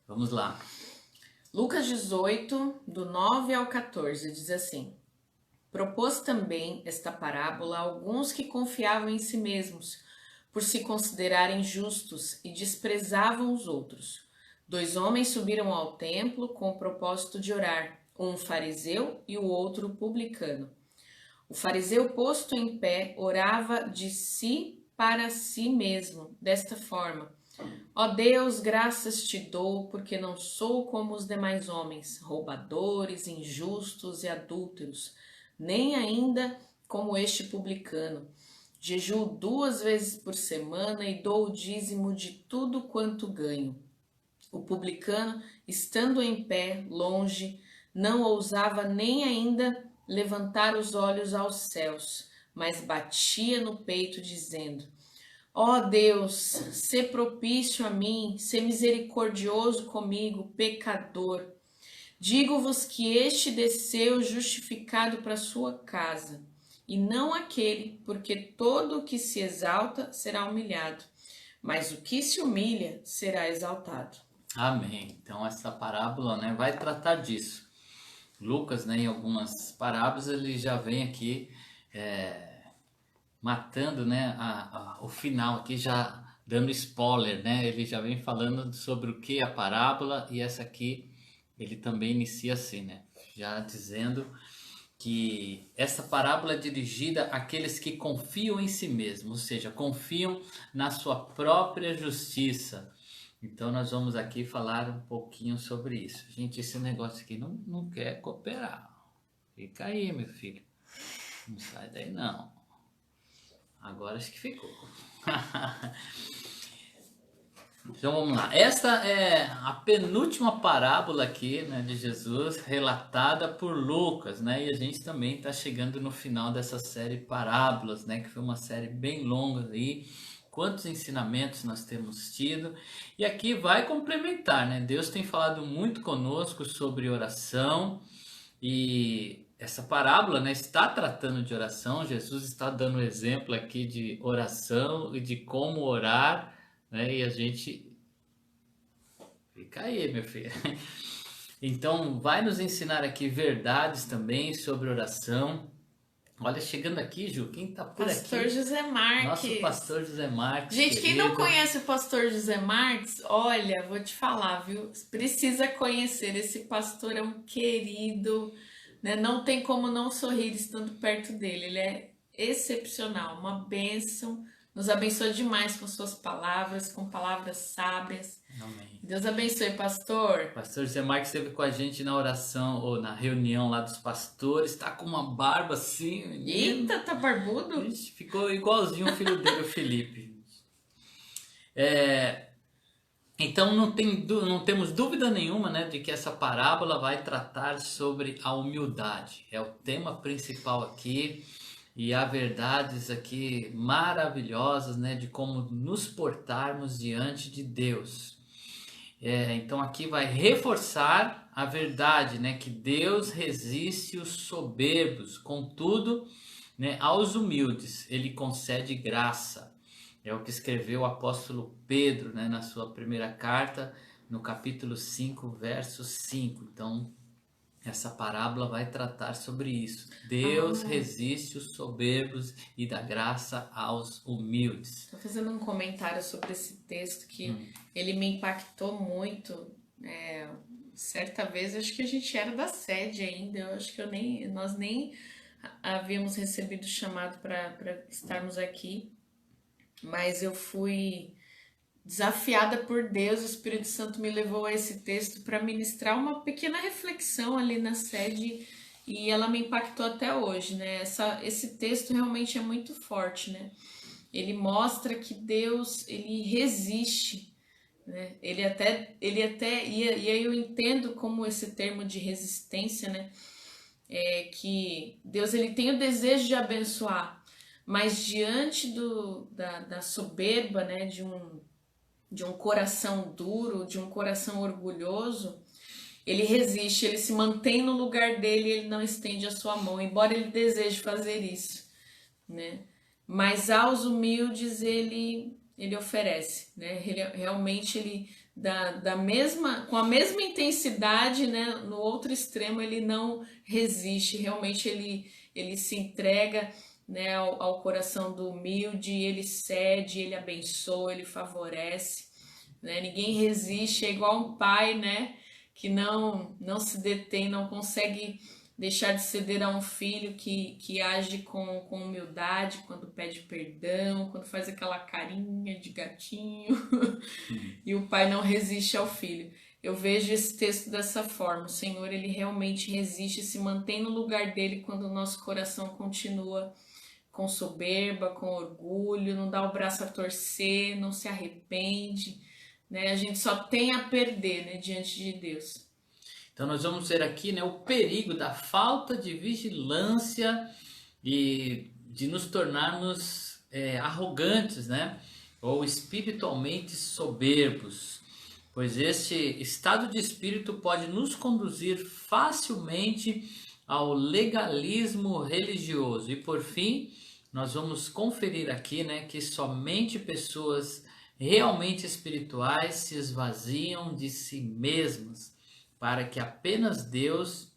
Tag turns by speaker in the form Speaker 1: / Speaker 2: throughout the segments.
Speaker 1: Vamos lá.
Speaker 2: Lucas 18, do 9 ao 14, diz assim: Propôs também esta parábola a alguns que confiavam em si mesmos, por se considerarem justos, e desprezavam os outros. 2 homens subiram ao templo com o propósito de orar, um fariseu e o outro publicano. O fariseu, posto em pé, orava de si para si mesmo, desta forma: Ó Deus, graças te dou, porque não sou como os demais homens, roubadores, injustos e adúlteros, nem ainda como este publicano. Jejuo 2 vezes por semana e dou o dízimo de tudo quanto ganho. O publicano, estando em pé, longe, não ousava nem ainda levantar os olhos aos céus, mas batia no peito, dizendo: Ó Deus, sê propício a mim, sê misericordioso comigo, pecador. Digo-vos que este desceu justificado para sua casa, e não aquele, porque todo o que se exalta será humilhado, mas o que se humilha será exaltado.
Speaker 1: Amém. Então essa parábola, né, vai tratar disso. Lucas, né, em algumas parábolas ele já vem aqui matando, né, o final aqui, já dando spoiler, né? Ele já vem falando sobre o que é a parábola, e essa aqui ele também inicia assim, né? Já dizendo que essa parábola é dirigida àqueles que confiam em si mesmos, ou seja, confiam na sua própria justiça. Então nós vamos aqui falar um pouquinho sobre isso. Gente, esse negócio aqui não quer cooperar. Fica aí, meu filho. Não sai daí não. Agora acho que ficou. Então vamos lá. Esta é a penúltima parábola aqui, né, de Jesus, relatada por Lucas, né? E a gente também está chegando no final dessa série Parábolas, né? Que foi uma série bem longa aí. Quantos ensinamentos nós temos tido. E aqui vai complementar, né? Deus tem falado muito conosco sobre oração. E essa parábola, né, está tratando de oração. Jesus está dando exemplo aqui de oração e de como orar, né? E a gente fica aí, meu filho. Então, vai nos ensinar aqui verdades também sobre oração. Olha, chegando aqui, Ju, quem tá por
Speaker 2: Pastor
Speaker 1: aqui?
Speaker 2: José
Speaker 1: Nosso
Speaker 2: Marques.
Speaker 1: pastor José Marques,
Speaker 2: Gente, quem não
Speaker 1: querido.
Speaker 2: conhece o pastor José Marques, olha, vou te falar, viu? Precisa conhecer. Esse pastor é um querido, né? Não tem como não sorrir estando perto dele. Ele é excepcional, uma bênção. Nos abençoa demais com suas palavras, com palavras sábias.
Speaker 1: Amém.
Speaker 2: Deus abençoe, pastor.
Speaker 1: Pastor José Marques esteve com a gente na oração ou na reunião lá dos pastores. Tá com uma barba assim, menino.
Speaker 2: Eita, tá barbudo?
Speaker 1: Ixi, ficou igualzinho o filho dele, o Felipe. É, então não temos dúvida nenhuma, né, de que essa parábola vai tratar sobre a humildade. É o tema principal aqui, e há verdades aqui maravilhosas, né, de como nos portarmos diante de Deus. Então aqui vai reforçar a verdade, né, que Deus resiste os soberbos, contudo, né, aos humildes ele concede graça. É o que escreveu o apóstolo Pedro, né, na sua primeira carta, no capítulo 5, verso 5. Então, essa parábola vai tratar sobre isso. Deus
Speaker 2: Ah,
Speaker 1: resiste os soberbos e dá graça aos humildes.
Speaker 2: estou fazendo um comentário sobre esse texto que ele me impactou muito. Certa vez, acho que a gente era da sede ainda, eu acho que nós nem havíamos recebido chamado para estarmos aqui, mas eu fui desafiada por Deus, o Espírito Santo me levou a esse texto para ministrar uma pequena reflexão ali na sede e ela me impactou até hoje, né? Esse texto realmente é muito forte, né? Ele mostra que Deus, ele resiste, né? E aí eu entendo como esse termo de resistência, né? É que Deus, ele tem o desejo de abençoar, mas diante da soberba, né? De um coração duro, de um coração orgulhoso, ele resiste, ele se mantém no lugar dele, ele não estende a sua mão, embora ele deseje fazer isso, né? Mas aos humildes ele oferece, né? Realmente ele com a mesma intensidade, né? No outro extremo ele não resiste, realmente ele se entrega, né, ao coração do humilde, ele cede, ele abençoa, ele favorece, né? Ninguém resiste, é igual um pai, né, que não se detém, não consegue deixar de ceder a um filho que age com humildade, quando pede perdão, quando faz aquela carinha de gatinho, e o pai não resiste ao filho. Eu vejo esse texto dessa forma, o Senhor, ele realmente resiste, se mantém no lugar dele quando o nosso coração continua com soberba, com orgulho, não dá o braço a torcer, não se arrepende, né? A gente só tem a perder, né, diante de Deus.
Speaker 1: Então nós vamos ver aqui, né, o perigo da falta de vigilância e de nos tornarmos arrogantes, né, ou espiritualmente soberbos, pois este estado de espírito pode nos conduzir facilmente ao legalismo religioso. E por fim, nós vamos conferir aqui, né, que somente pessoas realmente espirituais se esvaziam de si mesmas, para que apenas Deus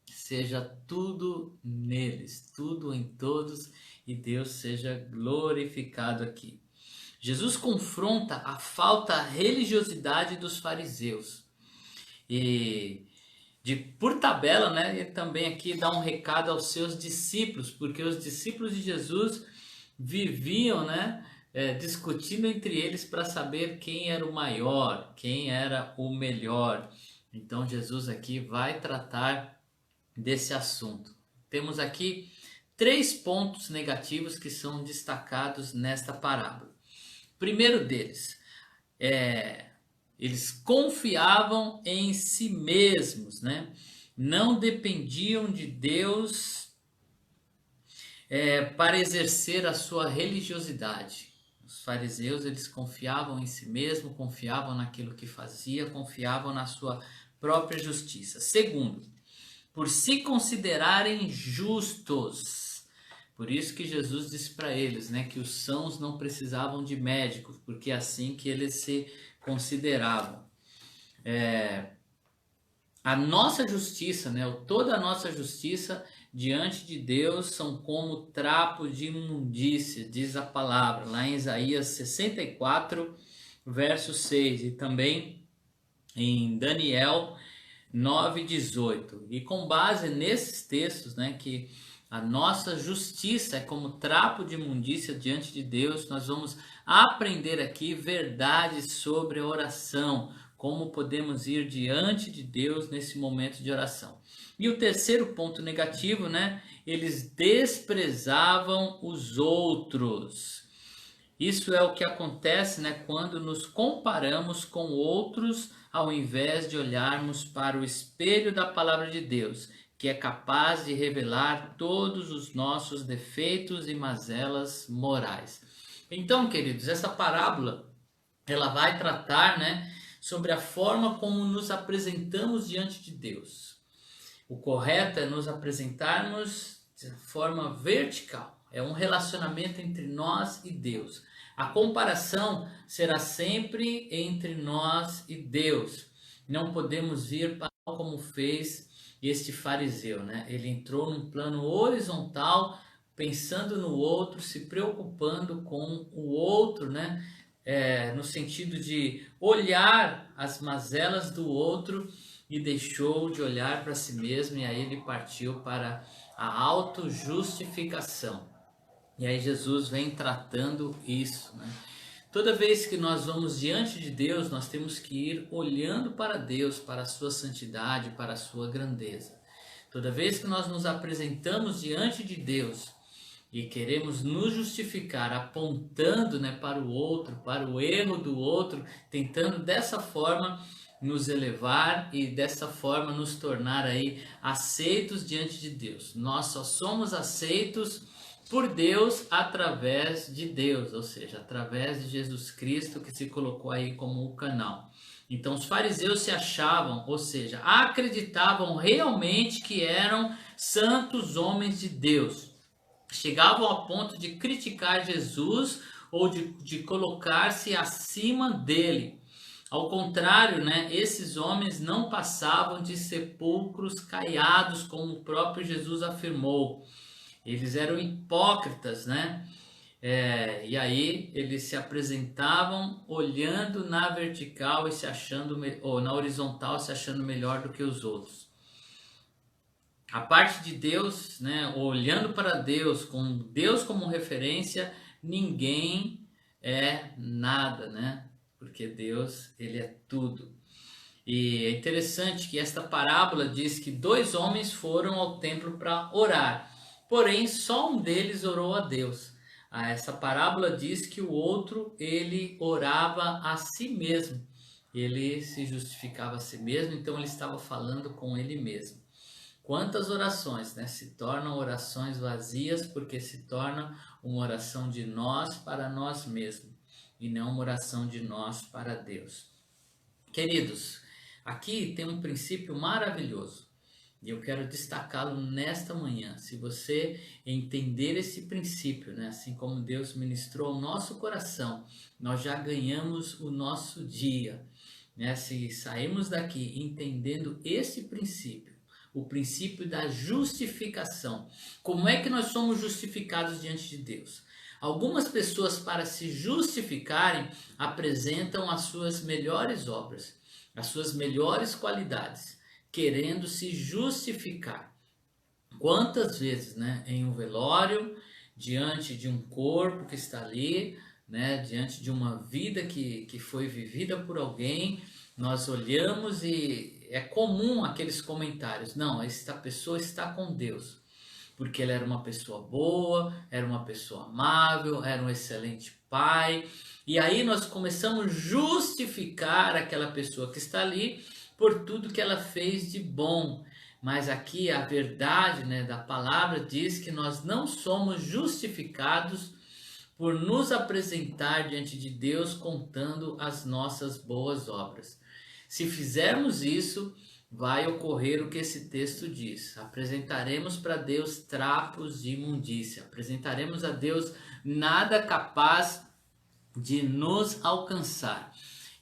Speaker 1: seja tudo neles, tudo em todos, e Deus seja glorificado aqui. Jesus confronta a falta religiosidade dos fariseus. E por tabela, né, ele também aqui dá um recado aos seus discípulos, porque os discípulos de Jesus viviam, né, discutindo entre eles para saber quem era o maior, quem era o melhor. Então Jesus aqui vai tratar desse assunto. Temos aqui 3 pontos negativos que são destacados nesta parábola. Primeiro deles, eles confiavam em si mesmos, né? Não dependiam de Deus para exercer a sua religiosidade. Os fariseus, eles confiavam em si mesmos, confiavam naquilo que fazia, confiavam na sua própria justiça. Segundo, por se considerarem justos. Por isso que Jesus disse para eles, né, que os sãos não precisavam de médicos, porque é assim que eles se consideravam. A nossa justiça, né, toda a nossa justiça diante de Deus são como trapo de imundícia, diz a palavra, lá em Isaías 64, verso 6, e também em Daniel 9:18. E com base nesses textos, né, que a nossa justiça é como trapo de imundícia diante de Deus, nós vamos aprender aqui verdades sobre a oração, como podemos ir diante de Deus nesse momento de oração. E o terceiro ponto negativo, né, eles desprezavam os outros. Isso é o que acontece, né, quando nos comparamos com outros, ao invés de olharmos para o espelho da palavra de Deus, que é capaz de revelar todos os nossos defeitos e mazelas morais. Então, queridos, essa parábola, ela vai tratar, né, sobre a forma como nos apresentamos diante de Deus. O correto é nos apresentarmos de forma vertical. É um relacionamento entre nós e Deus. A comparação será sempre entre nós e Deus. Não podemos vir para como fez este fariseu, né? Ele entrou num plano horizontal, pensando no outro, se preocupando com o outro, né? No sentido de olhar as mazelas do outro e deixou de olhar para si mesmo, e aí ele partiu para a autojustificação. E aí Jesus vem tratando isso, né? Toda vez que nós vamos diante de Deus, nós temos que ir olhando para Deus, para a sua santidade, para a sua grandeza. Toda vez que nós nos apresentamos diante de Deus e queremos nos justificar apontando, né, para o outro, para o erro do outro, tentando dessa forma nos elevar e dessa forma nos tornar aí aceitos diante de Deus. Nós só somos aceitos por Deus através de Deus, ou seja, através de Jesus Cristo, que se colocou aí como o canal. Então os fariseus se achavam, ou seja, acreditavam realmente que eram santos homens de Deus. Chegavam a ponto de criticar Jesus ou de colocar-se acima dele. Ao contrário, né, esses homens não passavam de sepulcros caiados, como o próprio Jesus afirmou. Eles eram hipócritas, né? E aí eles se apresentavam olhando na vertical e se achando, ou na horizontal, se achando melhor do que os outros. A parte de Deus, né, olhando para Deus, com Deus como referência, ninguém é nada, né? Porque Deus, ele é tudo. E é interessante que esta parábola diz que 2 homens foram ao templo para orar, porém só um deles orou a Deus. Essa parábola diz que o outro, ele orava a si mesmo, ele se justificava a si mesmo, então ele estava falando com ele mesmo. Quantas orações, né, se tornam orações vazias porque se torna uma oração de nós para nós mesmos e não uma oração de nós para Deus. Queridos, aqui tem um princípio maravilhoso e eu quero destacá-lo nesta manhã. Se você entender esse princípio, né, assim como Deus ministrou ao nosso coração, nós já ganhamos o nosso dia. Né? Se sairmos daqui entendendo esse princípio, o princípio da justificação. Como é que nós somos justificados diante de Deus? Algumas pessoas, para se justificarem, apresentam as suas melhores obras, as suas melhores qualidades, querendo se justificar. Quantas vezes, né, em um velório, diante de um corpo que está ali, né, diante de uma vida que foi vivida por alguém, nós olhamos e é comum aqueles comentários: não, esta pessoa está com Deus, porque ele era uma pessoa boa, era uma pessoa amável, era um excelente pai. E aí nós começamos a justificar aquela pessoa que está ali por tudo que ela fez de bom. Mas aqui a verdade, né, da palavra diz que nós não somos justificados por nos apresentar diante de Deus contando as nossas boas obras. Se fizermos isso, vai ocorrer o que esse texto diz: apresentaremos para Deus trapos de imundícia, apresentaremos a Deus nada capaz de nos alcançar.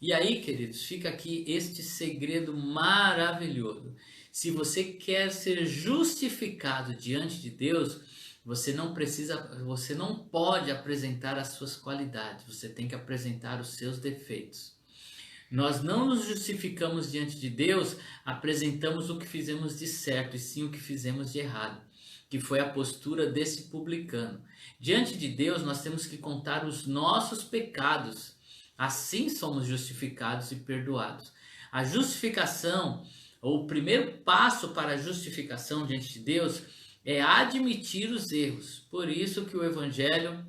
Speaker 1: E aí, queridos, fica aqui este segredo maravilhoso. Se você quer ser justificado diante de Deus, você não pode apresentar as suas qualidades, você tem que apresentar os seus defeitos. Nós não nos justificamos diante de Deus, apresentamos o que fizemos de certo e sim o que fizemos de errado, que foi a postura desse publicano. Diante de Deus, nós temos que contar os nossos pecados, assim somos justificados e perdoados. A justificação, ou o primeiro passo para a justificação diante de Deus, é admitir os erros. Por isso que o Evangelho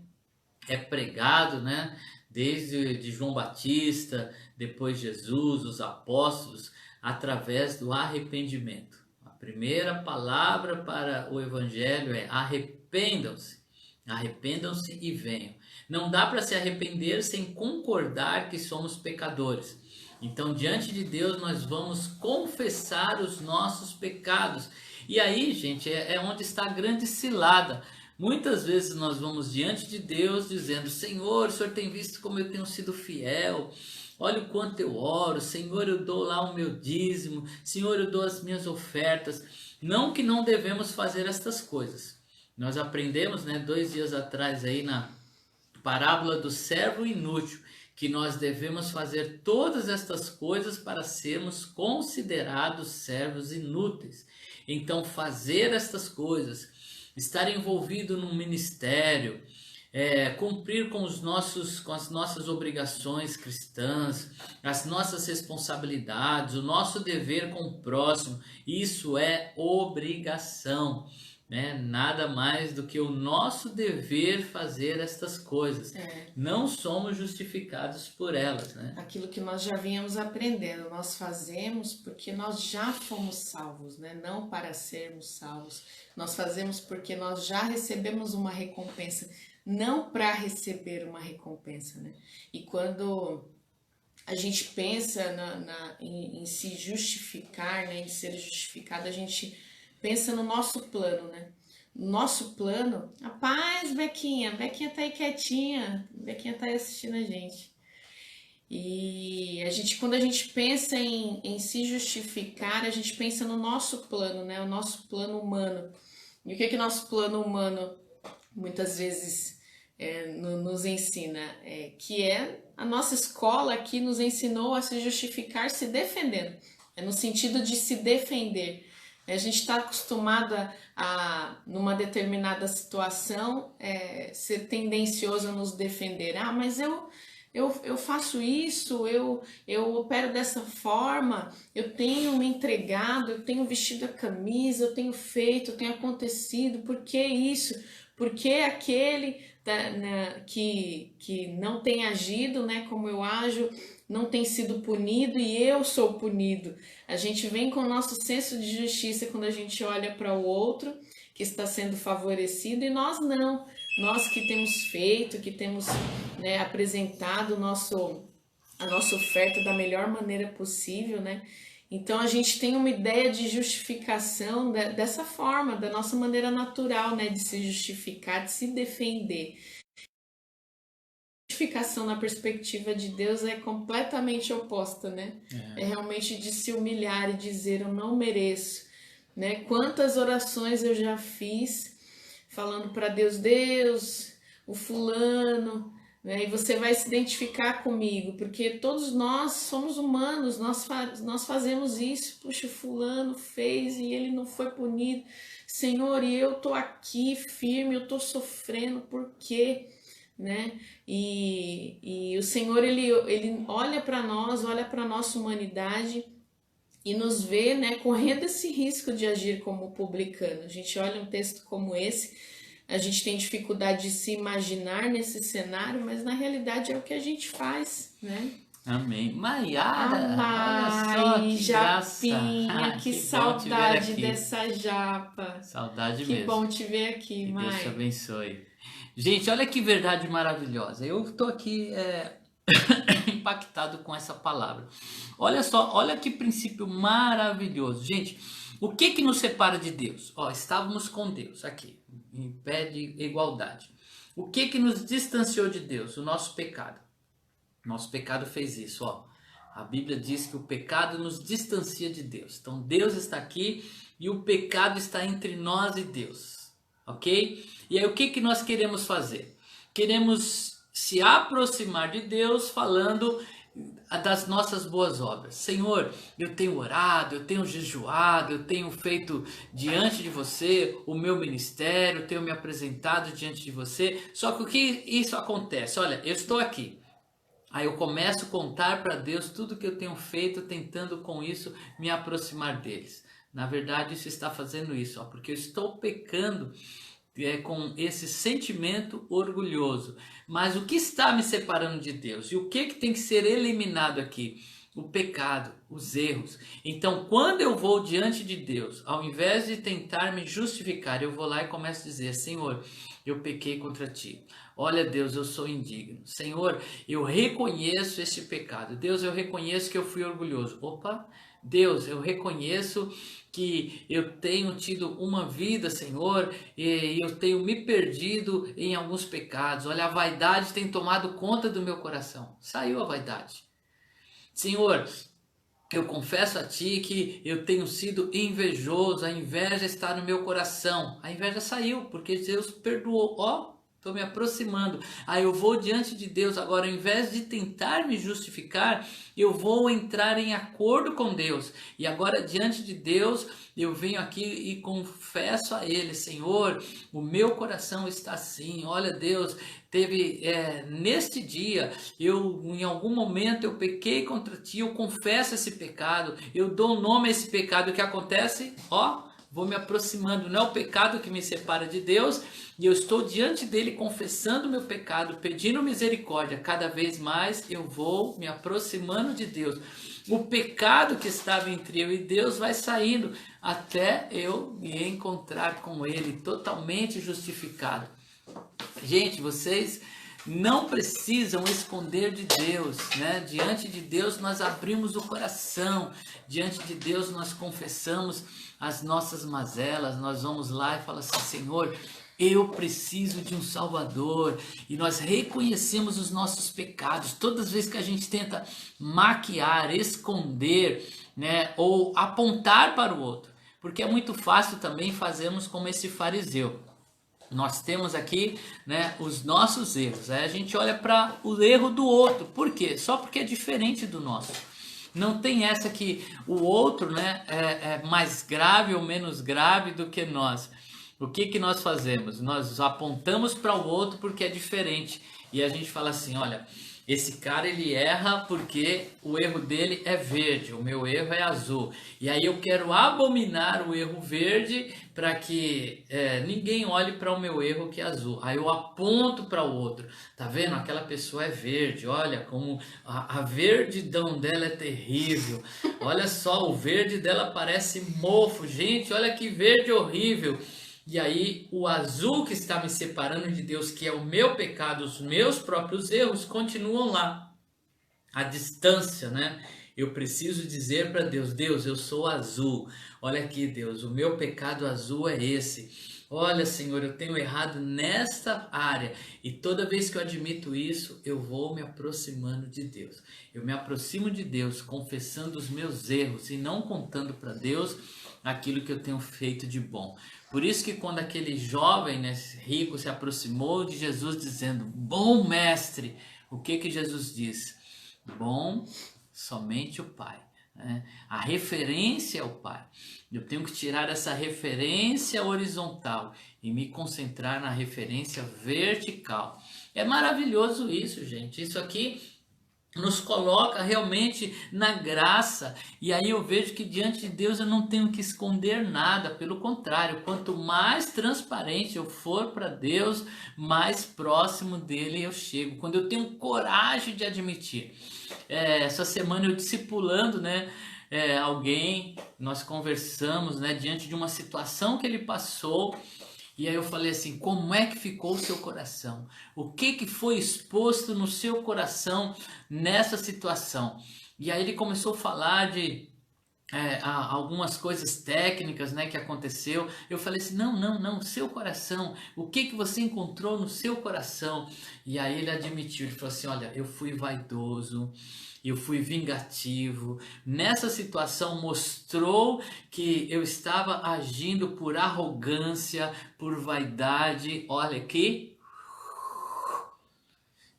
Speaker 1: é pregado, né? Desde de João Batista, depois Jesus, os apóstolos, através do arrependimento. A primeira palavra para o Evangelho é arrependam-se. Arrependam-se e venham. Não dá para se arrepender sem concordar que somos pecadores. Então, diante de Deus, nós vamos confessar os nossos pecados. E aí, gente, é onde está a grande cilada. Muitas vezes nós vamos diante de Deus dizendo: Senhor, o Senhor tem visto como eu tenho sido fiel, olha o quanto eu oro, Senhor, eu dou lá o meu dízimo, Senhor, eu dou as minhas ofertas. Não que não devemos fazer estas coisas. Nós aprendemos, né, 2 dias atrás aí na parábola do servo inútil, que nós devemos fazer todas estas coisas para sermos considerados servos inúteis. Então, fazer estas coisas, estar envolvido num ministério, cumprir com as nossas obrigações cristãs, as nossas responsabilidades, o nosso dever com o próximo, isso é obrigação, né? Nada mais do que o nosso dever fazer estas coisas. Não somos justificados por elas, né?
Speaker 2: Aquilo que nós já vínhamos aprendendo, nós fazemos porque nós já fomos salvos, né? Não para sermos salvos. Nós fazemos porque nós já recebemos uma recompensa, não para receber uma recompensa, né? E quando a gente pensa em se justificar, né? Em ser justificado, a gente pensa no nosso plano, né? Nosso plano, rapaz, Bequinha tá aí quietinha, Bequinha tá aí assistindo a gente. E quando a gente pensa em se justificar, a gente pensa no nosso plano, né? O nosso plano humano. E o que o nosso plano humano muitas vezes nos ensina? Que a nossa escola aqui nos ensinou a se justificar se defendendo. É no sentido de se defender. A gente está acostumado numa determinada situação, ser tendencioso a nos defender. Ah, mas eu faço isso, eu opero dessa forma, eu tenho me entregado, eu tenho vestido a camisa, eu tenho feito, eu tenho acontecido, por que isso? Por que aquele que não tem agido, né, como eu ajo, não tem sido punido e eu sou punido? A gente vem com o nosso senso de justiça quando a gente olha para o outro que está sendo favorecido e nós não. Nós que temos feito, que temos, né, apresentado a nossa oferta da melhor maneira possível, né? Então a gente tem uma ideia de justificação dessa forma, da nossa maneira natural, né, de se justificar, de se defender. Justificação na perspectiva de Deus é completamente oposta, né? É realmente de se humilhar e dizer eu não mereço, né? Quantas orações eu já fiz falando para Deus, Deus, o fulano, né? E você vai se identificar comigo, porque todos nós somos humanos, nós fazemos isso. Puxa, o fulano fez e ele não foi punido. Senhor, e eu tô aqui firme, eu tô sofrendo, por quê? Né? E o Senhor, ele olha para nós, olha para a nossa humanidade e nos vê, né, correndo esse risco de agir como publicano. A gente olha um texto como esse, a gente tem dificuldade de se imaginar nesse cenário, mas na realidade é o que a gente faz, né?
Speaker 1: Amém. Maiara, olha só que
Speaker 2: Japinha, que
Speaker 1: que
Speaker 2: saudade dessa japa.
Speaker 1: Saudade
Speaker 2: que
Speaker 1: mesmo.
Speaker 2: Que bom te ver aqui,
Speaker 1: que
Speaker 2: Mai.
Speaker 1: Deus te abençoe. Gente, olha que verdade maravilhosa. Eu estou aqui impactado com essa palavra. Olha só, olha que princípio maravilhoso. Gente, o que nos separa de Deus? Estávamos com Deus aqui, em pé de igualdade. O que nos distanciou de Deus? O nosso pecado. Nosso pecado fez isso, A Bíblia diz que o pecado nos distancia de Deus. Então Deus está aqui e o pecado está entre nós e Deus. Ok? E aí o que nós queremos fazer? Queremos se aproximar de Deus falando das nossas boas obras. Senhor, eu tenho orado, eu tenho jejuado, eu tenho feito diante de você o meu ministério, eu tenho me apresentado diante de você. Só que o que isso acontece? Olha, eu estou aqui. Aí eu começo a contar para Deus tudo que eu tenho feito, tentando com isso me aproximar deles. Na verdade, isso está fazendo isso, porque eu estou pecando com esse sentimento orgulhoso. Mas o que está me separando de Deus? E o que tem que ser eliminado aqui? O pecado, os erros. Então, quando eu vou diante de Deus, ao invés de tentar me justificar, eu vou lá e começo a dizer, Senhor, eu pequei contra ti. Olha, Deus, eu sou indigno. Senhor, eu reconheço este pecado. Deus, eu reconheço que eu fui orgulhoso. Opa, Deus, eu reconheço que eu tenho tido uma vida, Senhor, e eu tenho me perdido em alguns pecados. Olha, a vaidade tem tomado conta do meu coração. Saiu a vaidade. Senhor, eu confesso a Ti que eu tenho sido invejoso, a inveja está no meu coração. A inveja saiu, porque Deus perdoou. Estou me aproximando. Aí eu vou diante de Deus. Agora, ao invés de tentar me justificar, eu vou entrar em acordo com Deus. E agora, diante de Deus, eu venho aqui e confesso a Ele, Senhor, o meu coração está assim. Olha, Deus, neste dia, em algum momento eu pequei contra Ti, eu confesso esse pecado, eu dou nome a esse pecado. O que acontece? Vou me aproximando, não é o pecado que me separa de Deus, e eu estou diante dele confessando o meu pecado, pedindo misericórdia. Cada vez mais eu vou me aproximando de Deus. O pecado que estava entre eu e Deus vai saindo até eu me encontrar com ele totalmente justificado. Gente, vocês não precisam esconder de Deus, né? Diante de Deus nós abrimos o coração, diante de Deus nós confessamos as nossas mazelas, nós vamos lá e falamos assim, Senhor, Eu preciso de um Salvador. E nós reconhecemos os nossos pecados. Todas as vezes que a gente tenta maquiar, esconder, né, ou apontar para o outro. Porque é muito fácil também fazermos como esse fariseu. Nós temos aqui, né, os nossos erros. Aí a gente olha para o erro do outro. Por quê? Só porque é diferente do nosso. Não tem essa que o outro, né, é mais grave ou menos grave do que nós. O que que nós fazemos? Nós apontamos para o outro porque é diferente. E a gente fala assim, olha, esse cara ele erra porque o erro dele é verde, o meu erro é azul. E aí eu quero abominar o erro verde para que ninguém olhe para o meu erro que é azul. Aí eu aponto para o outro. Tá vendo? Aquela pessoa é verde. Olha como a verdidão dela é terrível. Olha só, o verde dela parece mofo. Gente, olha que verde horrível. E aí o azul que está me separando de Deus, que é o meu pecado, os meus próprios erros, continuam lá. A distância, né? Eu preciso dizer para Deus, Deus, eu sou azul. Olha aqui, Deus, o meu pecado azul é esse. Olha, Senhor, eu tenho errado nesta área. E toda vez que eu admito isso, eu vou me aproximando de Deus. Eu me aproximo de Deus confessando os meus erros e não contando para Deus aquilo que eu tenho feito de bom. Por isso que quando aquele jovem, né, rico se aproximou de Jesus dizendo, bom mestre, o que que Jesus diz? Bom, somente o Pai. Né? A referência é o Pai. Eu tenho que tirar essa referência horizontal e me concentrar na referência vertical. É maravilhoso isso, gente. Isso aqui nos coloca realmente na graça. E aí eu vejo que diante de Deus eu não tenho que esconder nada, pelo contrário, quanto mais transparente eu for para Deus, mais próximo dele eu chego. Quando eu tenho coragem de admitir. Essa semana eu discipulando, né, alguém, nós conversamos, né, diante de uma situação que ele passou. E aí eu falei assim, como é que ficou o seu coração? O que que foi exposto no seu coração nessa situação? E aí ele começou a falar de algumas coisas técnicas, né, que aconteceu. Eu falei assim, não, seu coração, o que que você encontrou no seu coração? E aí ele admitiu, ele falou assim, olha, eu fui vaidoso, eu fui vingativo. Nessa situação mostrou que eu estava agindo por arrogância, por vaidade. Olha que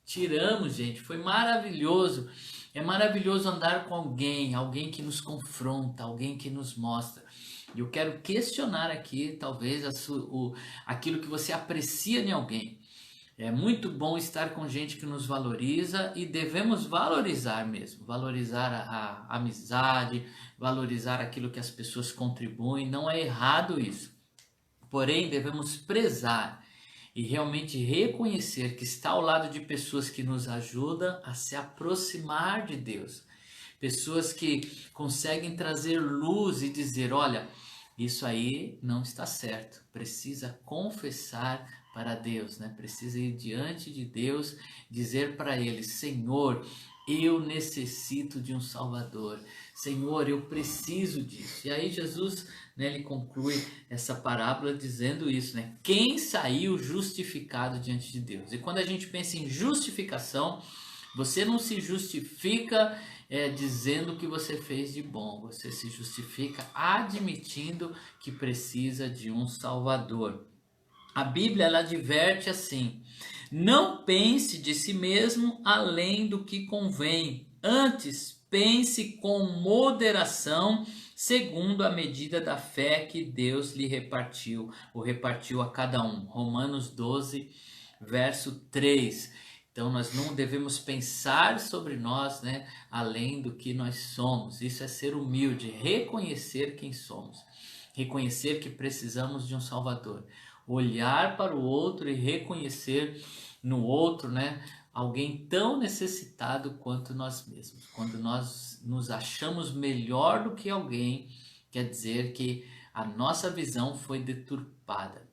Speaker 1: tiramos, gente, foi maravilhoso. É maravilhoso andar com alguém que nos confronta, alguém que nos mostra. E eu quero questionar aqui, talvez, aquilo que você aprecia em alguém. É muito bom estar com gente que nos valoriza e devemos valorizar mesmo, valorizar a amizade, valorizar aquilo que as pessoas contribuem, não é errado isso. Porém, devemos prezar e realmente reconhecer que está ao lado de pessoas que nos ajudam a se aproximar de Deus. Pessoas que conseguem trazer luz e dizer, olha, isso aí não está certo, precisa confessar para Deus, né? Precisa ir diante de Deus, dizer para Ele, Senhor, eu necessito de um Salvador, Senhor, eu preciso disso. E aí Jesus, né, ele conclui essa parábola dizendo isso, né? Quem saiu justificado diante de Deus? E quando a gente pensa em justificação, você não se justifica dizendo o que você fez de bom, você se justifica admitindo que precisa de um Salvador. A Bíblia ela adverte assim: não pense de si mesmo além do que convém, antes pense com moderação, segundo a medida da fé que Deus lhe repartiu, ou repartiu a cada um. Romanos 12, verso 3. Então nós não devemos pensar sobre nós, né, além do que nós somos. Isso é ser humilde, reconhecer quem somos, reconhecer que precisamos de um Salvador, olhar para o outro e reconhecer no outro, né, alguém tão necessitado quanto nós mesmos. Quando nós nos achamos melhor do que alguém, quer dizer que a nossa visão foi deturpada.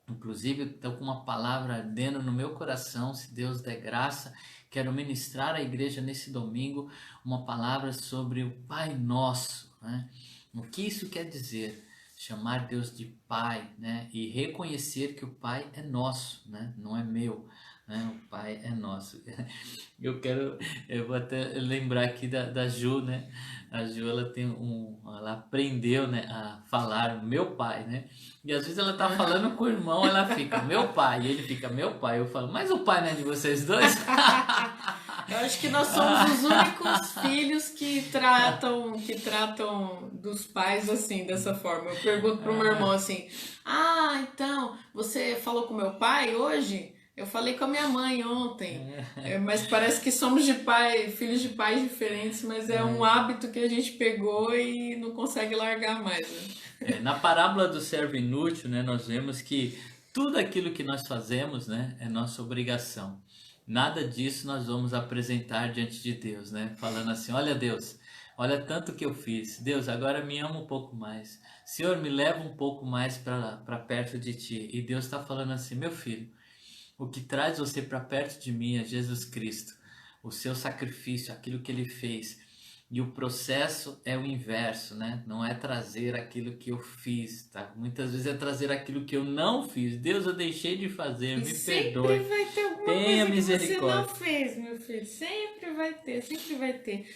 Speaker 1: Inclusive, estou com uma palavra ardendo no meu coração, se Deus der graça, quero ministrar à igreja nesse domingo uma palavra sobre o Pai Nosso, né? O que isso quer dizer? chamar Deus de Pai, né? E reconhecer que o Pai é nosso, né? Não é meu, né? O Pai é nosso. Eu vou até lembrar aqui da Ju, né? A Ju, ela aprendeu, né, a falar meu pai, né? E às vezes ela tá falando com o irmão, ela fica meu pai, e ele fica meu pai. Eu falo, mas o pai não é de vocês dois?
Speaker 2: Eu acho que nós somos os únicos filhos que tratam dos pais assim, dessa forma. Eu pergunto pro meu irmão assim: "Ah, então, você falou com meu pai hoje? Eu falei com a minha mãe ontem." Mas parece que somos filhos de pais diferentes, mas é um hábito que a gente pegou e não consegue largar mais, né?
Speaker 1: Na parábola do servo inútil, né, nós vemos que tudo aquilo que nós fazemos, né, é nossa obrigação. Nada disso nós vamos apresentar diante de Deus, né? Falando assim, olha Deus, olha tanto que eu fiz. Deus, agora me ama um pouco mais. Senhor, me leva um pouco mais para perto de Ti. E Deus está falando assim, meu filho, o que traz você para perto de mim é Jesus Cristo. O seu sacrifício, aquilo que Ele fez. E o processo é o inverso, né? Não é trazer aquilo que eu fiz, tá? Muitas vezes é trazer aquilo que eu não fiz. Deus, eu deixei de fazer, me perdoe.
Speaker 2: Sempre vai ter alguma
Speaker 1: Tenha
Speaker 2: coisa que você
Speaker 1: misericórdia.
Speaker 2: não fez, meu filho. Sempre vai ter, sempre vai ter.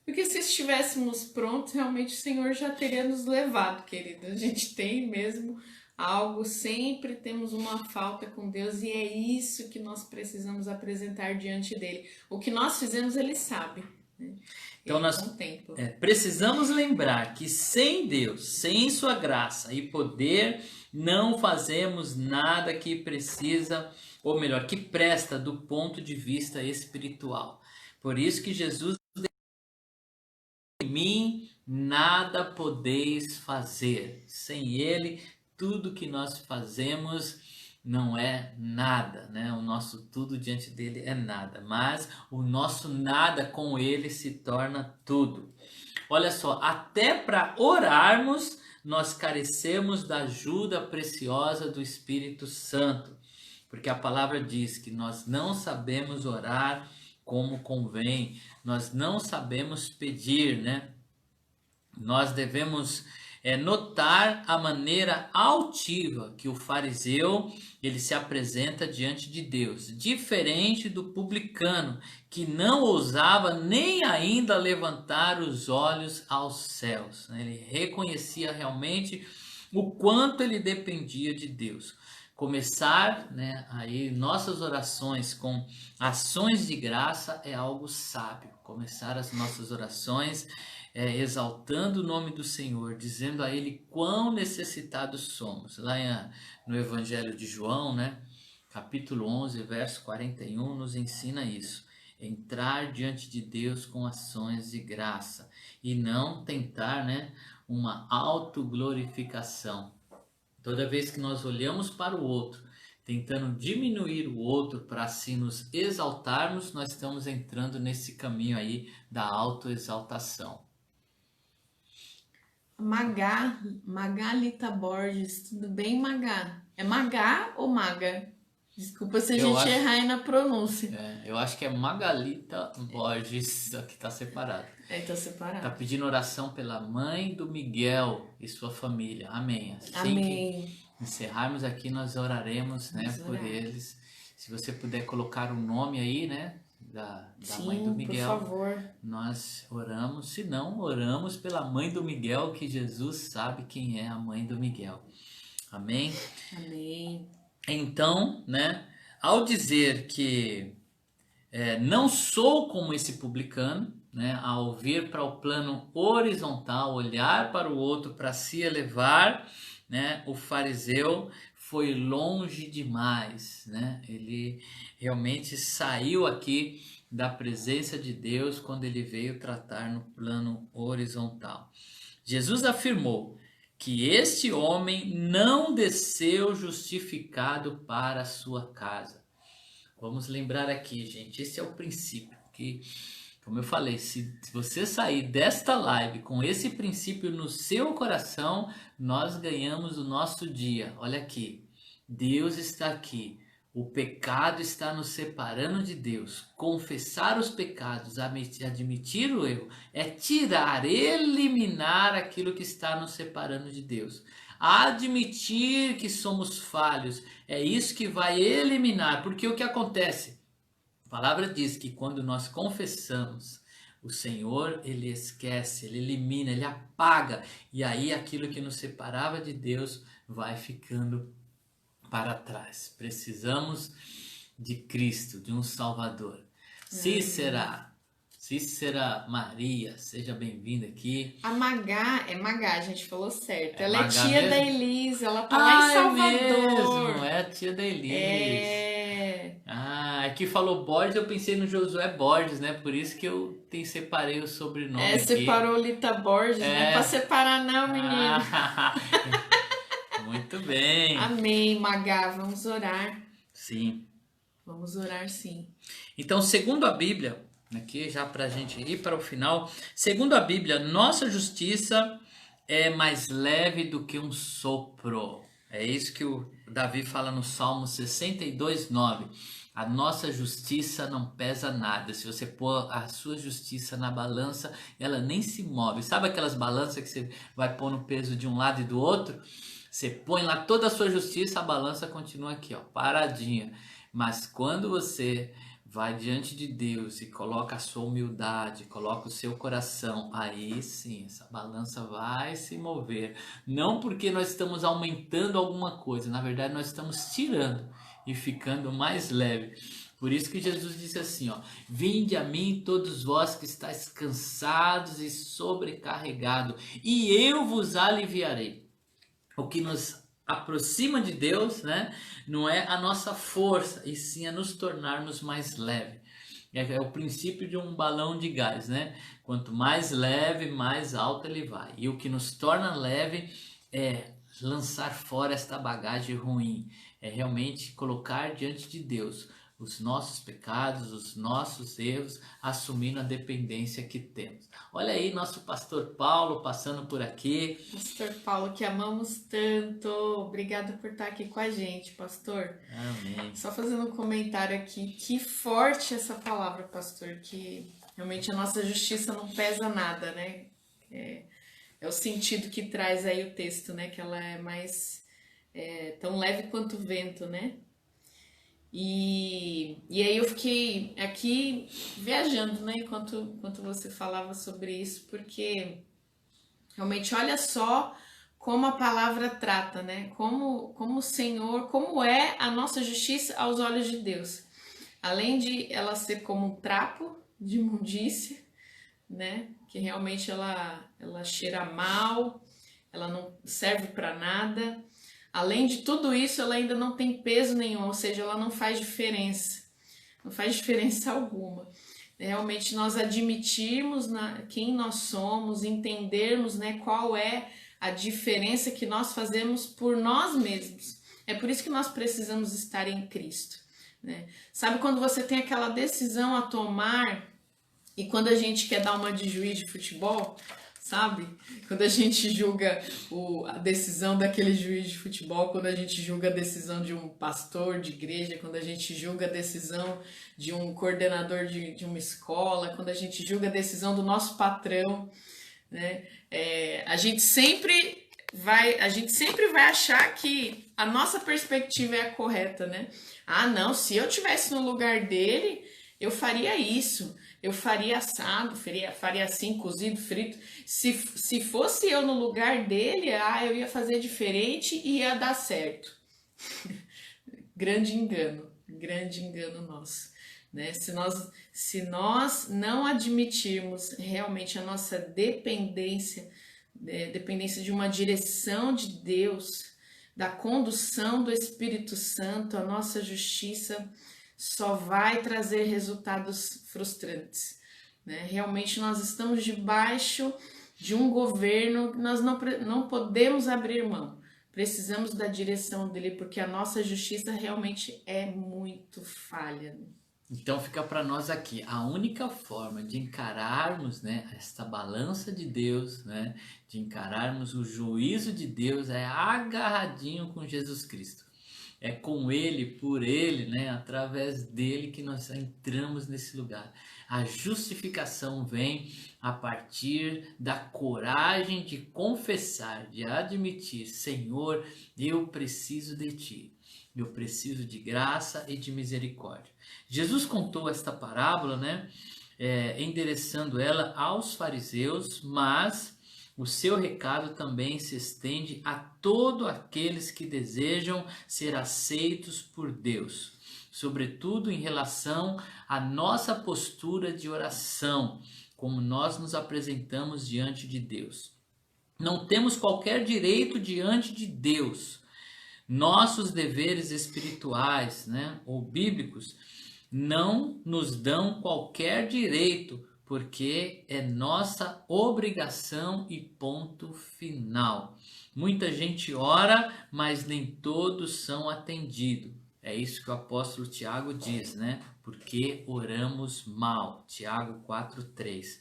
Speaker 2: Porque se estivéssemos prontos, realmente o Senhor já teria nos levado, querido. A gente tem mesmo algo, sempre temos uma falta com Deus e é isso que nós precisamos apresentar diante dele. O que nós fizemos, ele sabe, né?
Speaker 1: Então nós precisamos lembrar que sem Deus, sem sua graça e poder, não fazemos nada que precisa, ou melhor, que presta do ponto de vista espiritual. Por isso que Jesus em mim nada podeis fazer. Sem Ele, tudo que nós fazemos não é nada, né? O nosso tudo diante dele é nada, mas o nosso nada com ele se torna tudo. Olha só, até para orarmos, nós carecemos da ajuda preciosa do Espírito Santo, porque a palavra diz que nós não sabemos orar como convém, nós não sabemos pedir, né? Nós devemos notar a maneira altiva que o fariseu ele se apresenta diante de Deus, diferente do publicano, que não ousava nem ainda levantar os olhos aos céus. Ele reconhecia realmente o quanto ele dependia de Deus. Começar, né, aí nossas orações com ações de graça é algo sábio. Começar as nossas orações exaltando o nome do Senhor, dizendo a Ele quão necessitados somos. Lá no Evangelho de João, né, capítulo 11, verso 41, nos ensina isso. Entrar diante de Deus com ações de graça e não tentar, né, uma autoglorificação. Toda vez que nós olhamos para o outro, tentando diminuir o outro para assim nos exaltarmos, nós estamos entrando nesse caminho aí da autoexaltação.
Speaker 2: Magalita Borges, tudo bem, Magá? É Magá ou Maga? Desculpa se a gente errar aí na pronúncia.
Speaker 1: Eu acho que é Magalita Borges, que tá separado.
Speaker 2: Tá separado.
Speaker 1: Tá pedindo oração pela mãe do Miguel e sua família. Amém. Assim
Speaker 2: Amém.
Speaker 1: que encerrarmos aqui, nós oraremos, né, por eles. Se você puder colocar o nome aí, né, da mãe do Miguel,
Speaker 2: por favor.
Speaker 1: Nós oramos, se não, oramos pela mãe do Miguel, que Jesus sabe quem é a mãe do Miguel. Amém?
Speaker 2: Amém.
Speaker 1: Então, né, ao dizer que não sou como esse publicano, né, ao vir para o plano horizontal, olhar para o outro para se elevar, né, o fariseu foi longe demais, né? Ele realmente saiu aqui da presença de Deus quando ele veio tratar no plano horizontal. Jesus afirmou que este homem não desceu justificado para a sua casa. Vamos lembrar aqui, gente, esse é o princípio que, como eu falei, se você sair desta live com esse princípio no seu coração, nós ganhamos o nosso dia. Olha aqui, Deus está aqui. O pecado está nos separando de Deus. Confessar os pecados, admitir o erro, é tirar, eliminar aquilo que está nos separando de Deus. Admitir que somos falhos, é isso que vai eliminar, porque o que acontece? A palavra diz que quando nós confessamos, o Senhor, ele esquece, ele elimina, ele apaga, e aí aquilo que nos separava de Deus vai ficando para trás. Precisamos de Cristo, de um Salvador. Cícera Maria, seja bem-vinda aqui.
Speaker 2: A Magá, é Magá, a gente falou certo. Ela é
Speaker 1: Magá
Speaker 2: tia
Speaker 1: mesmo?
Speaker 2: da Elisa, ela tá lá em Salvador.
Speaker 1: Mesmo, é a tia da Elis.
Speaker 2: É.
Speaker 1: Aqui falou Borges, eu pensei no Josué Borges, né? Por isso que eu separei o sobrenome aqui.
Speaker 2: Separou Lita Borges, não é pra separar não, menino.
Speaker 1: Muito bem.
Speaker 2: Amém, Magá, vamos orar.
Speaker 1: Sim.
Speaker 2: Vamos orar sim.
Speaker 1: Então, segundo a Bíblia, aqui já para a gente ir para o final, segundo a Bíblia, nossa justiça é mais leve do que um sopro. É isso que o Davi fala no Salmo 62:9. A nossa justiça não pesa nada. Se você pôr a sua justiça na balança, ela nem se move. Sabe aquelas balanças que você vai pôr no peso de um lado e do outro? Você põe lá toda a sua justiça, a balança continua aqui, ó, paradinha. Mas quando você vai diante de Deus e coloca a sua humildade, coloca o seu coração, aí sim, essa balança vai se mover. Não porque nós estamos aumentando alguma coisa, na verdade nós estamos tirando e ficando mais leve. Por isso que Jesus disse assim, ó: vinde a mim todos vós que estáis cansados e sobrecarregados, e eu vos aliviarei. O que nos aproxima de Deus, né, não é a nossa força, e sim a nos tornarmos mais leve. É o princípio de um balão de gás, né? Quanto mais leve, mais alto ele vai. E o que nos torna leve é lançar fora esta bagagem ruim, é realmente colocar diante de Deus os nossos pecados, os nossos erros, assumindo a dependência que temos. Olha aí nosso pastor Paulo passando por aqui.
Speaker 2: Pastor Paulo, que amamos tanto. Obrigada por estar aqui com a gente, pastor.
Speaker 1: Amém.
Speaker 2: Só fazendo um comentário aqui, que forte essa palavra, pastor, que realmente a nossa justiça não pesa nada, né? É o sentido que traz aí o texto, né? Que ela é mais tão leve quanto o vento, né? E aí eu fiquei aqui viajando, né, enquanto você falava sobre isso, porque realmente olha só como a palavra trata, né, como o Senhor, como é a nossa justiça aos olhos de Deus. Além de ela ser como um trapo de imundícia, né, que realmente ela cheira mal, ela não serve para nada. Além de tudo isso, ela ainda não tem peso nenhum, ou seja, ela não faz diferença. Não faz diferença alguma. Realmente nós admitirmos quem nós somos, entendermos, né, qual é a diferença que nós fazemos por nós mesmos. É por isso que nós precisamos estar em Cristo, né? Sabe quando você tem aquela decisão a tomar e quando a gente quer dar uma de juiz de futebol, sabe? Quando a gente julga a decisão daquele juiz de futebol, quando a gente julga a decisão de um pastor de igreja, quando a gente julga a decisão de um coordenador de uma escola, quando a gente julga a decisão do nosso patrão, né? A gente sempre vai achar que a nossa perspectiva é a correta, né? Ah, não, se eu tivesse no lugar dele, eu faria isso. Eu faria assado, faria assim, cozido, frito. Se fosse eu no lugar dele, eu ia fazer diferente e ia dar certo. Grande engano nosso, né? Se nós não admitirmos realmente a nossa dependência de uma direção de Deus, da condução do Espírito Santo, a nossa justiça só vai trazer resultados frustrantes, né? Realmente nós estamos debaixo de um governo que nós não podemos abrir mão. Precisamos da direção dele, porque a nossa justiça realmente é muito falha, né?
Speaker 1: Então fica para nós aqui, a única forma de encararmos, né, esta balança de Deus, né, de encararmos o juízo de Deus é agarradinho com Jesus Cristo. É com Ele, por Ele, né? Através dele que nós entramos nesse lugar. A justificação vem a partir da coragem de confessar, de admitir: Senhor, eu preciso de Ti. Eu preciso de graça e de misericórdia. Jesus contou esta parábola, né? Endereçando ela aos fariseus, mas o seu recado também se estende a todos aqueles que desejam ser aceitos por Deus, sobretudo em relação à nossa postura de oração, como nós nos apresentamos diante de Deus. Não temos qualquer direito diante de Deus. Nossos deveres espirituais, né, ou bíblicos, não nos dão qualquer direito, porque é nossa obrigação e ponto final. Muita gente ora, mas nem todos são atendidos. É isso que o apóstolo Tiago diz, né? Porque oramos mal. Tiago 4:3.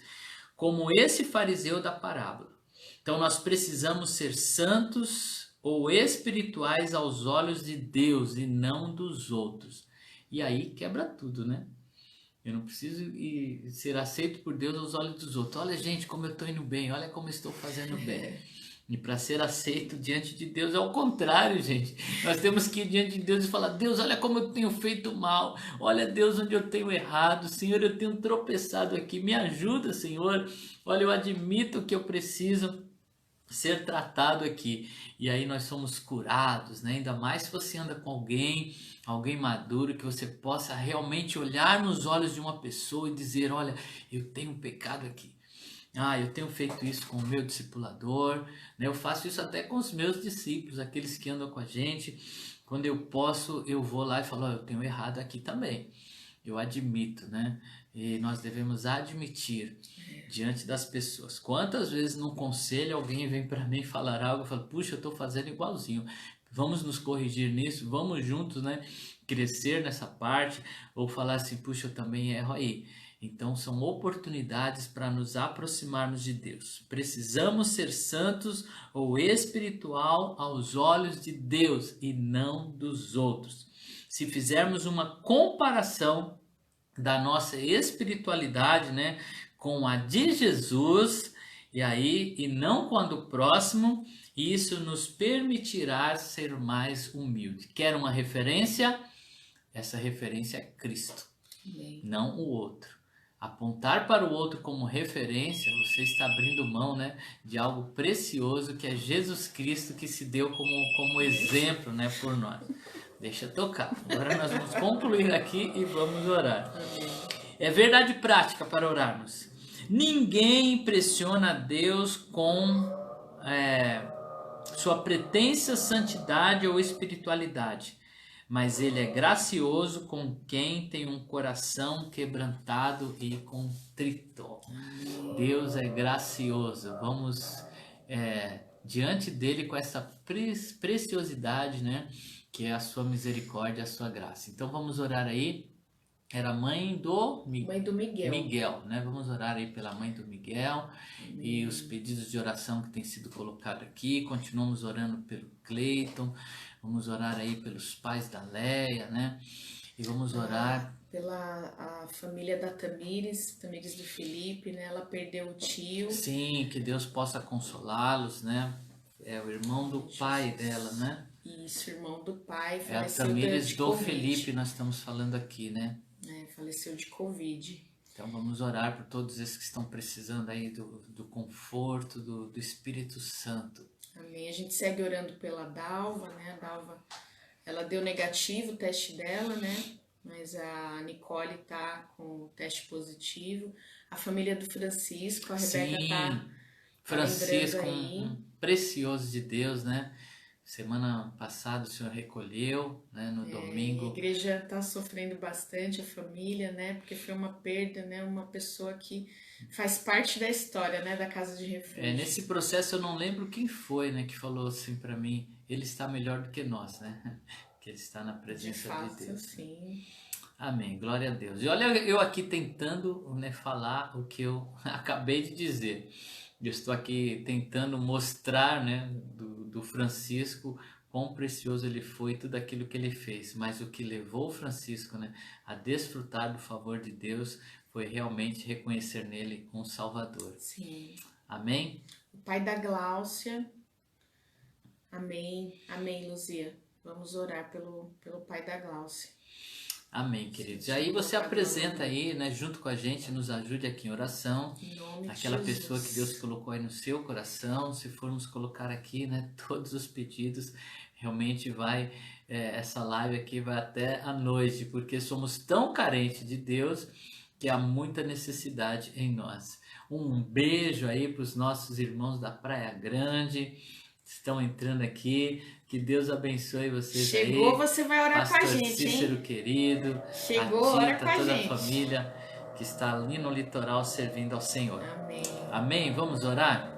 Speaker 1: Como esse fariseu da parábola. Então nós precisamos ser santos ou espirituais aos olhos de Deus e não dos outros. E aí quebra tudo, né? Eu não preciso ser aceito por Deus aos olhos dos outros. Olha, gente, como eu estou indo bem. Olha como eu estou fazendo bem. E para ser aceito diante de Deus é o contrário, gente. Nós temos que ir diante de Deus e falar: Deus, olha como eu tenho feito mal. Olha, Deus, onde eu tenho errado. Senhor, eu tenho tropeçado aqui. Me ajuda, Senhor. Olha, eu admito que eu preciso ser tratado aqui. E aí nós somos curados, né? Ainda mais se você anda com alguém maduro, que você possa realmente olhar nos olhos de uma pessoa e dizer: olha, eu tenho um pecado aqui. Eu tenho feito isso com o meu discipulador, né? Eu faço isso até com os meus discípulos, aqueles que andam com a gente. Quando eu posso, eu vou lá e falo: eu tenho errado aqui também. Eu admito, né? E nós devemos admitir diante das pessoas. Quantas vezes num conselho alguém vem para mim falar algo e fala: puxa, eu estou fazendo igualzinho. Vamos nos corrigir nisso, vamos juntos, né? Crescer nessa parte, ou falar assim: puxa, eu também erro aí. Então são oportunidades para nos aproximarmos de Deus. Precisamos ser santos ou espiritual aos olhos de Deus e não dos outros. Se fizermos uma comparação da nossa espiritualidade, né, com a de Jesus, e não com a do próximo, isso nos permitirá ser mais humilde. Quer uma referência? Essa referência é Cristo, não o outro. Apontar para o outro como referência, você está abrindo mão, né, de algo precioso que é Jesus Cristo, que se deu como exemplo, né, por nós. Deixa tocar. Agora nós vamos concluir aqui e vamos orar. É verdade prática para orarmos. Ninguém impressiona a Deus com sua pretensa santidade ou espiritualidade, mas Ele é gracioso com quem tem um coração quebrantado e contrito. Deus é gracioso. Vamos diante dele com essa preciosidade, né? Que é a sua misericórdia, a sua graça. Então vamos orar aí. Era mãe do Miguel, né? Vamos orar aí pela mãe do Miguel. Amém. E os pedidos de oração que têm sido colocados aqui. Continuamos orando pelo Cleiton. Vamos orar aí pelos pais da Leia, né? E vamos orar
Speaker 2: pela a família da Tamires do Felipe, né? Ela perdeu o tio.
Speaker 1: Sim, que Deus possa consolá-los, né? É o irmão do pai dela, né?
Speaker 2: Isso, irmão do pai.
Speaker 1: É a Tamires do Felipe, nós estamos falando aqui, né?
Speaker 2: Faleceu de Covid.
Speaker 1: Então vamos orar por todos esses que estão precisando aí do conforto, do Espírito Santo.
Speaker 2: Amém. A gente segue orando pela Dalva, né? A Dalva, ela deu negativo o teste dela, né? Mas a Nicole tá com o teste positivo. A família do Francisco, a Rebeca
Speaker 1: Sim, Francisco, um precioso de Deus, né? Semana passada o Senhor recolheu, né, no domingo.
Speaker 2: A igreja está sofrendo bastante, a família, né, porque foi uma perda, né, uma pessoa que faz parte da história, né, da Casa de Refúgio.
Speaker 1: Nesse processo eu não lembro quem foi, né, que falou assim para mim: ele está melhor do que nós, né, que ele está na presença de Deus.
Speaker 2: Sim.
Speaker 1: Amém, glória a Deus. E olha eu aqui tentando, né, falar o que eu acabei de dizer. Eu estou aqui tentando mostrar, né, do Francisco quão precioso ele foi, tudo aquilo que ele fez, mas o que levou Francisco, né, a desfrutar do favor de Deus foi realmente reconhecer nele um Salvador.
Speaker 2: Sim.
Speaker 1: Amém?
Speaker 2: O pai da Gláucia. Amém. Amém, Luzia. Vamos orar pelo pai da Gláucia.
Speaker 1: Amém, queridos. E aí você apresenta aí, né, junto com a gente, nos ajude aqui em oração.
Speaker 2: Em nome
Speaker 1: Aquela
Speaker 2: de
Speaker 1: pessoa que
Speaker 2: Jesus.
Speaker 1: Deus colocou aí no seu coração. Se formos colocar aqui, né, todos os pedidos, realmente vai, essa live aqui vai até a noite, porque somos tão carentes de Deus que há muita necessidade em nós. Um beijo aí para os nossos irmãos da Praia Grande, estão entrando aqui. Que Deus abençoe vocês.
Speaker 2: Chegou,
Speaker 1: aí.
Speaker 2: Você vai orar
Speaker 1: Pastor
Speaker 2: com a gente,
Speaker 1: Cícero
Speaker 2: hein?
Speaker 1: querido,
Speaker 2: Chegou,
Speaker 1: a
Speaker 2: ora
Speaker 1: Tita,
Speaker 2: com a
Speaker 1: toda
Speaker 2: gente.
Speaker 1: a família que está ali no litoral servindo ao Senhor.
Speaker 2: Amém.
Speaker 1: Amém? Vamos orar?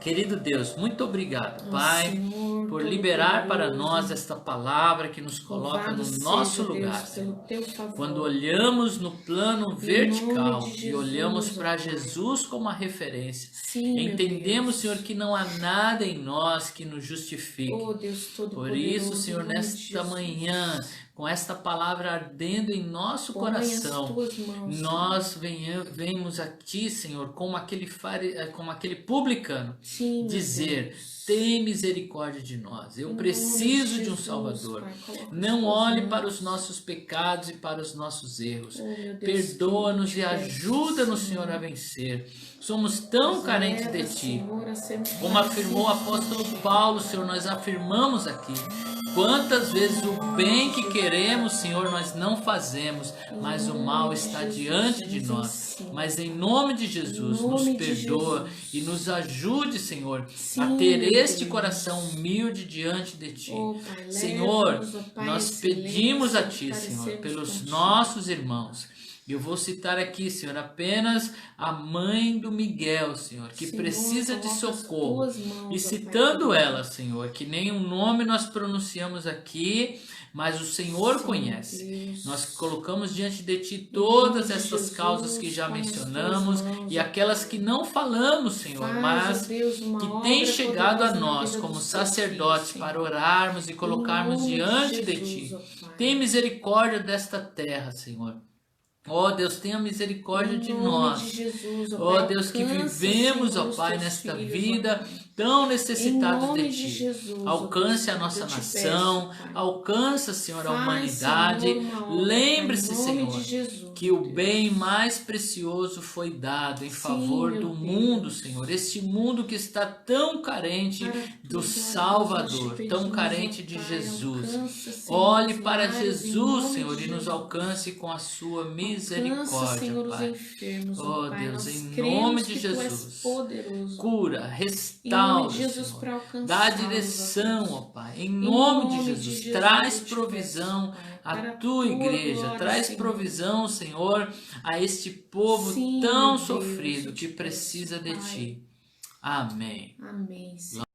Speaker 1: Querido Deus, muito obrigado, Pai,
Speaker 2: Senhor,
Speaker 1: por liberar para
Speaker 2: Todo-Poderoso,
Speaker 1: nós esta palavra que nos coloca
Speaker 2: louvado
Speaker 1: no nosso
Speaker 2: seja,
Speaker 1: lugar,
Speaker 2: Deus,
Speaker 1: Senhor.
Speaker 2: pelo teu favor.
Speaker 1: Quando olhamos no plano vertical
Speaker 2: nome de
Speaker 1: e
Speaker 2: Jesus,
Speaker 1: olhamos
Speaker 2: ó
Speaker 1: para
Speaker 2: Pai.
Speaker 1: Jesus como a referência,
Speaker 2: Sim, meu
Speaker 1: entendemos,
Speaker 2: Deus.
Speaker 1: Senhor, que não há nada em nós que nos justifique.
Speaker 2: Oh, Deus
Speaker 1: Por
Speaker 2: Todo-Poderoso,
Speaker 1: isso, Senhor,
Speaker 2: em nome de
Speaker 1: nesta
Speaker 2: Jesus.
Speaker 1: manhã, com esta palavra ardendo em nosso
Speaker 2: Põe as
Speaker 1: coração,
Speaker 2: tuas mãos,
Speaker 1: nós venhamos a Ti, Senhor, como aquele publicano,
Speaker 2: Sim, meu
Speaker 1: dizer:
Speaker 2: Deus.
Speaker 1: tem misericórdia de nós, eu
Speaker 2: Em
Speaker 1: preciso
Speaker 2: nome
Speaker 1: de um
Speaker 2: Jesus,
Speaker 1: Salvador.
Speaker 2: Pai, coloca as
Speaker 1: Não
Speaker 2: tuas
Speaker 1: olhe
Speaker 2: mãos.
Speaker 1: para os nossos pecados e para os nossos erros.
Speaker 2: Oh, meu Deus,
Speaker 1: Perdoa-nos
Speaker 2: que
Speaker 1: e
Speaker 2: te peço,
Speaker 1: ajuda-nos, Senhor, a
Speaker 2: Senhor.
Speaker 1: vencer. Somos tão
Speaker 2: Nos
Speaker 1: carentes de
Speaker 2: leva,
Speaker 1: Ti.
Speaker 2: Senhor, a sermos
Speaker 1: Como afirmou o
Speaker 2: parecidos
Speaker 1: apóstolo
Speaker 2: contigo.
Speaker 1: Paulo, Senhor, nós afirmamos aqui. Quantas vezes o bem que queremos, Senhor, nós não fazemos, mas o mal está diante de nós. Mas em nome de Jesus, nos perdoa e nos ajude, Senhor, a ter este coração humilde diante de Ti.
Speaker 2: Oh, Pai,
Speaker 1: Senhor,
Speaker 2: leva-nos, ó Pai,
Speaker 1: nós
Speaker 2: excelência,
Speaker 1: pedimos a Ti,
Speaker 2: parecermos
Speaker 1: Senhor, pelos
Speaker 2: contigo.
Speaker 1: nossos irmãos. Eu vou citar aqui, Senhor, apenas a mãe do Miguel, Senhor, que
Speaker 2: Senhor,
Speaker 1: precisa de
Speaker 2: coloca as
Speaker 1: socorro.
Speaker 2: tuas mãos,
Speaker 1: E
Speaker 2: ó Pai
Speaker 1: citando
Speaker 2: querido.
Speaker 1: ela, Senhor, que nenhum nome nós pronunciamos aqui, mas o Senhor
Speaker 2: Sim,
Speaker 1: conhece.
Speaker 2: Deus.
Speaker 1: Nós colocamos diante de Ti
Speaker 2: Em
Speaker 1: todas
Speaker 2: nome de
Speaker 1: estas
Speaker 2: Jesus,
Speaker 1: causas que já
Speaker 2: põe as tuas
Speaker 1: mencionamos
Speaker 2: mãos,
Speaker 1: e
Speaker 2: ó
Speaker 1: aquelas
Speaker 2: Pai.
Speaker 1: que não falamos, Senhor,
Speaker 2: Faz, ó
Speaker 1: mas
Speaker 2: Deus, uma
Speaker 1: que
Speaker 2: obra
Speaker 1: tem chegado a
Speaker 2: poderosa na
Speaker 1: nós
Speaker 2: vida
Speaker 1: como
Speaker 2: dos teus
Speaker 1: sacerdotes
Speaker 2: filhos,
Speaker 1: para
Speaker 2: Senhor.
Speaker 1: orarmos e
Speaker 2: Em
Speaker 1: colocarmos
Speaker 2: nome
Speaker 1: diante de
Speaker 2: Jesus,
Speaker 1: Ti.
Speaker 2: ó Pai.
Speaker 1: Tem misericórdia desta terra, Senhor. Ó Deus, tenha misericórdia de
Speaker 2: Em nome
Speaker 1: nós.
Speaker 2: de Jesus, ó
Speaker 1: Ó
Speaker 2: Pai,
Speaker 1: Deus, que
Speaker 2: alcança,
Speaker 1: vivemos,
Speaker 2: Senhor,
Speaker 1: ó
Speaker 2: os
Speaker 1: Pai,
Speaker 2: teus
Speaker 1: nesta
Speaker 2: filhos, ó
Speaker 1: vida
Speaker 2: Pai.
Speaker 1: tão
Speaker 2: Em
Speaker 1: necessitados
Speaker 2: nome
Speaker 1: de
Speaker 2: de
Speaker 1: Ti.
Speaker 2: Jesus, ó
Speaker 1: Alcance
Speaker 2: Deus,
Speaker 1: a nossa
Speaker 2: eu te
Speaker 1: nação,
Speaker 2: peço, Pai.
Speaker 1: alcança, Senhor, a
Speaker 2: Faz,
Speaker 1: humanidade.
Speaker 2: Senhor, uma obra, Pai,
Speaker 1: Lembre-se,
Speaker 2: em nome de
Speaker 1: Senhor,
Speaker 2: Jesus,
Speaker 1: que o
Speaker 2: Deus.
Speaker 1: bem mais precioso foi dado em
Speaker 2: Sim,
Speaker 1: favor
Speaker 2: meu
Speaker 1: do mundo,
Speaker 2: Deus.
Speaker 1: Senhor. Este mundo que está tão carente
Speaker 2: Para
Speaker 1: do
Speaker 2: tudo, ó Deus, nós te
Speaker 1: Salvador, tão
Speaker 2: pedimos, ó
Speaker 1: carente de
Speaker 2: Pai,
Speaker 1: Jesus.
Speaker 2: alcança, Senhor,
Speaker 1: Olhe
Speaker 2: os
Speaker 1: para
Speaker 2: lares, em
Speaker 1: Jesus,
Speaker 2: nome
Speaker 1: Senhor,
Speaker 2: de
Speaker 1: e nos
Speaker 2: Jesus.
Speaker 1: alcance com a sua
Speaker 2: Alcança,
Speaker 1: misericórdia,
Speaker 2: Senhor, os
Speaker 1: Pai.
Speaker 2: enfermos, ó
Speaker 1: Oh
Speaker 2: Pai.
Speaker 1: Deus,
Speaker 2: Nós
Speaker 1: em
Speaker 2: cremos
Speaker 1: nome de
Speaker 2: que Tu és
Speaker 1: Jesus,
Speaker 2: poderoso.
Speaker 1: cura,
Speaker 2: Em nome
Speaker 1: restaura,
Speaker 2: de Jesus,
Speaker 1: Senhor.
Speaker 2: para
Speaker 1: Dá
Speaker 2: alcançá-los, ó
Speaker 1: direção,
Speaker 2: Deus.
Speaker 1: ó Pai. Em
Speaker 2: Em
Speaker 1: nome de
Speaker 2: nome de
Speaker 1: Jesus,
Speaker 2: Jesus,
Speaker 1: traz
Speaker 2: eu te peço,
Speaker 1: provisão
Speaker 2: Pai,
Speaker 1: à
Speaker 2: para a
Speaker 1: tua
Speaker 2: Tua
Speaker 1: igreja,
Speaker 2: glória,
Speaker 1: traz
Speaker 2: Senhor.
Speaker 1: provisão, Senhor, a este povo
Speaker 2: Sim,
Speaker 1: tão
Speaker 2: meu Deus,
Speaker 1: sofrido
Speaker 2: eu
Speaker 1: que
Speaker 2: te peço,
Speaker 1: precisa de
Speaker 2: Pai.
Speaker 1: Ti. Amém.
Speaker 2: Amém, Senhor.